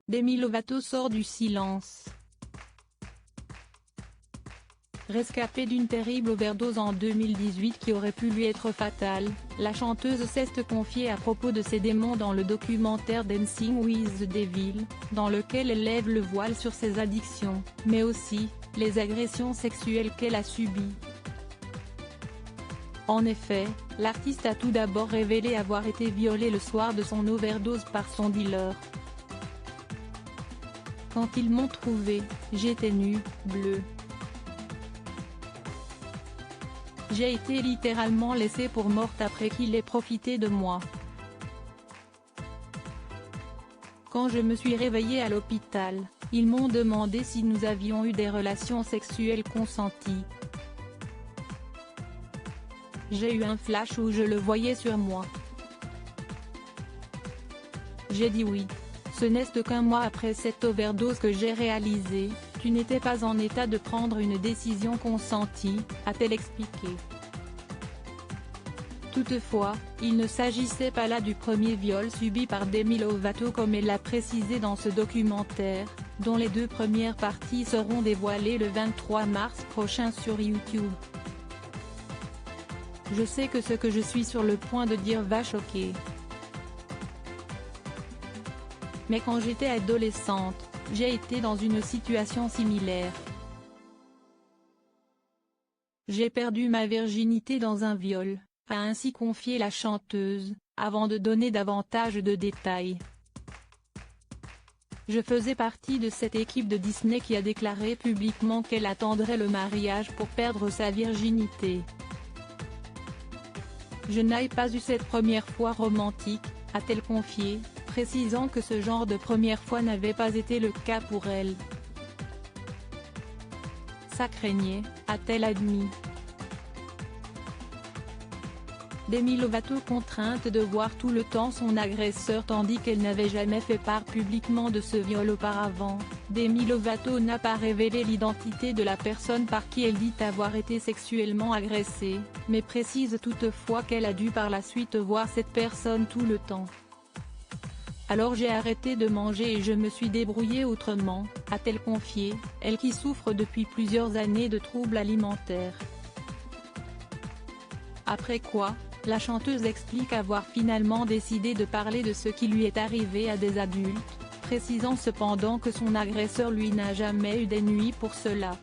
Demi Lovato sort du silence. Rescapée d'une terrible overdose en 2018 qui aurait pu lui être fatale, la chanteuse s'est confiée à propos de ses démons dans le documentaire Dancing with the Devil, dans lequel elle lève le voile sur ses addictions, mais aussi, les agressions sexuelles qu'elle a subies. En effet, l'artiste a tout d'abord révélé avoir été violée le soir de son overdose par son dealer. Quand ils m'ont trouvée, j'étais nue, bleue. J'ai été littéralement laissée pour morte après qu'il ait profité de moi. Quand je me suis réveillée à l'hôpital, ils m'ont demandé si nous avions eu des relations sexuelles consenties. J'ai eu un flash où je le voyais sur moi. J'ai dit oui. Ce n'est qu'un mois après cette overdose que j'ai réalisé, tu n'étais pas en état de prendre une décision consentie, a-t-elle expliqué. Toutefois, il ne s'agissait pas là du premier viol subi par Demi Lovato comme elle l'a précisé dans ce documentaire, dont les 2 premières parties seront dévoilées le 23 mars prochain sur YouTube. Je sais que ce que je suis sur le point de dire va choquer. Mais quand j'étais adolescente, j'ai été dans une situation similaire. J'ai perdu ma virginité dans un viol, a ainsi confié la chanteuse, avant de donner davantage de détails. Je faisais partie de cette équipe de Disney qui a déclaré publiquement qu'elle attendrait le mariage pour perdre sa virginité. Je n'ai pas eu cette première fois romantique, a-t-elle confié, précisant que ce genre de première fois n'avait pas été le cas pour elle. Ça craignait, a-t-elle admis. Demi Lovato contrainte de voir tout le temps son agresseur tandis qu'elle n'avait jamais fait part publiquement de ce viol auparavant. Demi Lovato n'a pas révélé l'identité de la personne par qui elle dit avoir été sexuellement agressée, mais précise toutefois qu'elle a dû par la suite voir cette personne tout le temps. Alors j'ai arrêté de manger et je me suis débrouillée autrement, a-t-elle confié, elle qui souffre depuis plusieurs années de troubles alimentaires. Après quoi, la chanteuse explique avoir finalement décidé de parler de ce qui lui est arrivé à des adultes, précisant cependant que son agresseur lui n'a jamais eu des nuits pour cela.